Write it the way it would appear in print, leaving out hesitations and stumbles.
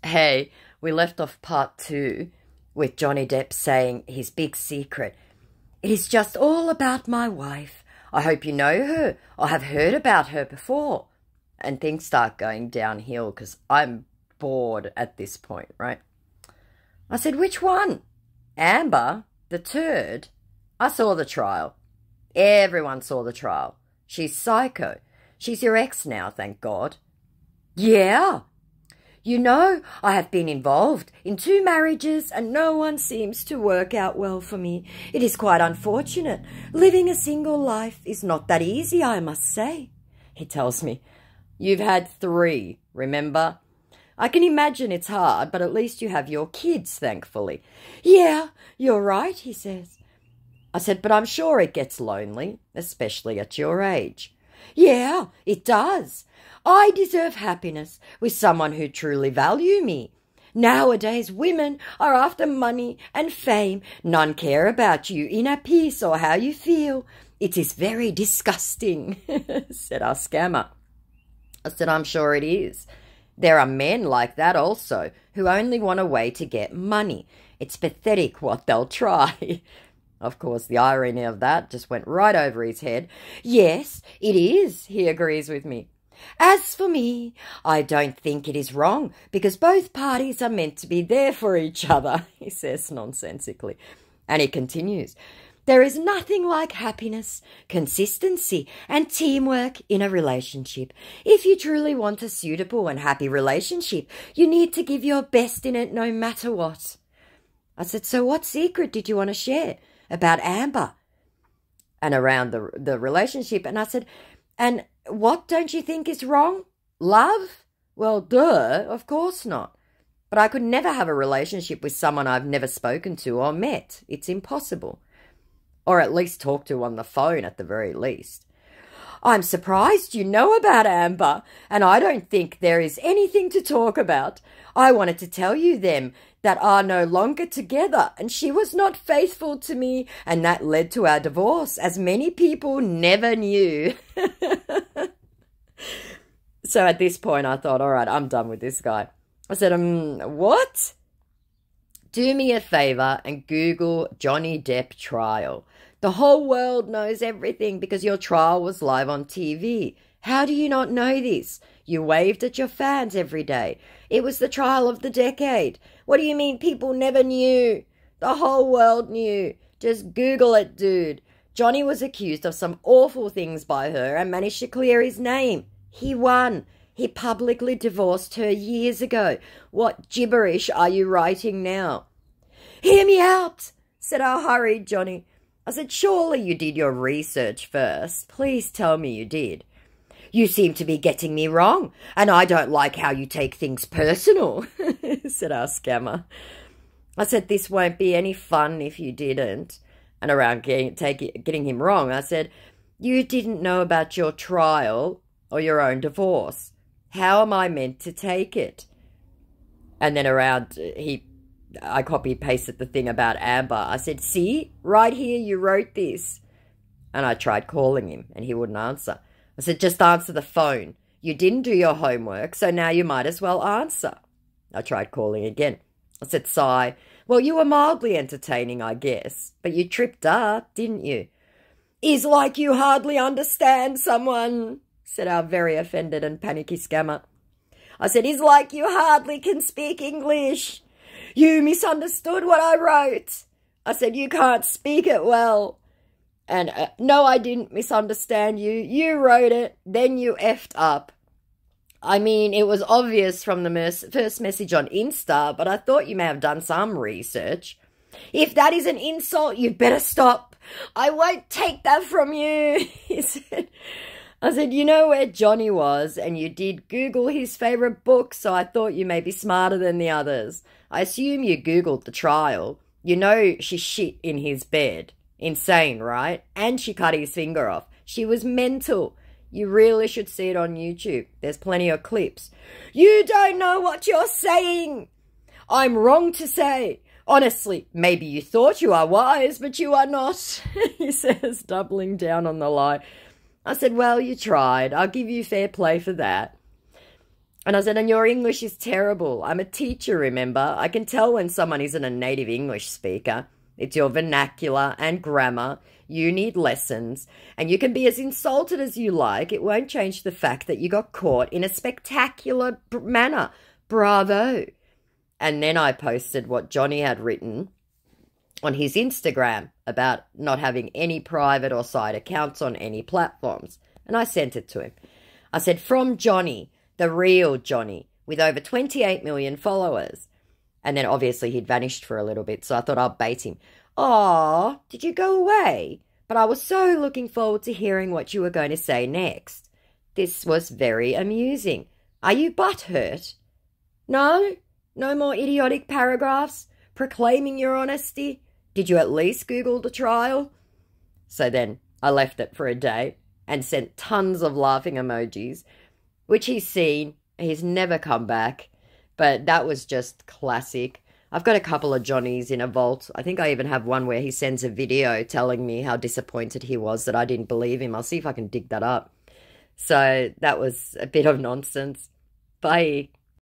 Hey, we left off part 2 with Johnny Depp saying his big secret. It is just all about my wife. I hope you know her or have heard about her before. And things start going downhill because I'm bored at this point, right? I said, which one? Amber, the turd. I saw the trial. Everyone saw the trial. She's psycho. She's your ex now, thank God. Yeah. You know, I have been involved in 2 marriages and no one seems to work out well for me. It is quite unfortunate. Living a single life is not that easy, I must say. He tells me, you've had 3, remember? I can imagine it's hard, but at least you have your kids, thankfully. Yeah, you're right, he says. I said, but I'm sure it gets lonely, especially at your age. Yeah, it does. I deserve happiness with someone who truly value me. Nowadays, women are after money and fame. None care about you, inner peace, or how you feel. It is very disgusting, said our scammer. I said, I'm sure it is. There are men like that also, who only want a way to get money. It's pathetic what they'll try. Of course, the irony of that just went right over his head. Yes, it is, he agrees with me. As for me, I don't think it is wrong, because both parties are meant to be there for each other, he says nonsensically. And he continues, there is nothing like happiness, consistency, and teamwork in a relationship. If you truly want a suitable and happy relationship, you need to give your best in it no matter what. I said, so what secret did you want to share about Amber and around the relationship? And I said, and what don't you think is wrong? Love? Well, duh, of course not. But I could never have a relationship with someone I've never spoken to or met. It's impossible. Or at least talk to on the phone at the very least. I'm surprised you know about Amber, and I don't think there is anything to talk about. I wanted to tell you them that are no longer together, and she was not faithful to me, and that led to our divorce, as many people never knew. So at this point, I thought, all right, I'm done with this guy. I said, what? Do me a favour and Google Johnny Depp trial. The whole world knows everything because your trial was live on TV. How do you not know this? You waved at your fans every day. It was the trial of the decade. What do you mean people never knew? The whole world knew. Just Google it, dude. Johnny was accused of some awful things by her and managed to clear his name. He won. He publicly divorced her years ago. What gibberish are you writing now? Hear me out, said our hurried Johnny. I said, surely you did your research first. Please tell me you did. You seem to be getting me wrong, and I don't like how you take things personal, said our scammer. I said, this won't be any fun if you didn't. And around getting him wrong, I said, you didn't know about your trial or your own divorce. How am I meant to take it? And then I copy-pasted the thing about Amber. I said, see, right here you wrote this. And I tried calling him, and he wouldn't answer. I said, just answer the phone. You didn't do your homework, so now you might as well answer. I tried calling again. I said, sigh. Well, you were mildly entertaining, I guess, but you tripped up, didn't you? Is like you hardly understand someone, said our very offended and panicky scammer. I said, is like you hardly can speak English. You misunderstood what I wrote. I said, you can't speak it well. And no, I didn't misunderstand you. You wrote it, then you effed up. I mean, it was obvious from the first message on Insta, but I thought you may have done some research. If that is an insult, you better stop. I won't take that from you, he said. I said, you know where Johnny was, and you did Google his favourite book, so I thought you may be smarter than the others. I assume you Googled the trial. You know she shit in his bed. Insane, right? And she cut his finger off. She was mental. You really should see it on YouTube. There's plenty of clips. You don't know what you're saying. I'm wrong to say. Honestly, maybe you thought you are wise, but you are not, he says, doubling down on the lie. I said, well, you tried. I'll give you fair play for that. And I said, and your English is terrible. I'm a teacher, remember? I can tell when someone isn't a native English speaker. It's your vernacular and grammar. You need lessons. And you can be as insulted as you like. It won't change the fact that you got caught in a spectacular manner. Bravo. And then I posted what Johnny had written on his Instagram about not having any private or side accounts on any platforms. And I sent it to him. I said, from Johnny, the real Johnny, with over 28 million followers. And then obviously he'd vanished for a little bit, so I thought I'll bait him. Aw, did you go away? But I was so looking forward to hearing what you were going to say next. This was very amusing. Are you butthurt? No? No more idiotic paragraphs proclaiming your honesty? Did you at least Google the trial? So then I left it for a day and sent tons of laughing emojis, which he's seen. He's never come back. But that was just classic. I've got a couple of Johnnies in a vault. I think I even have one where he sends a video telling me how disappointed he was that I didn't believe him. I'll see if I can dig that up. So that was a bit of nonsense. Bye.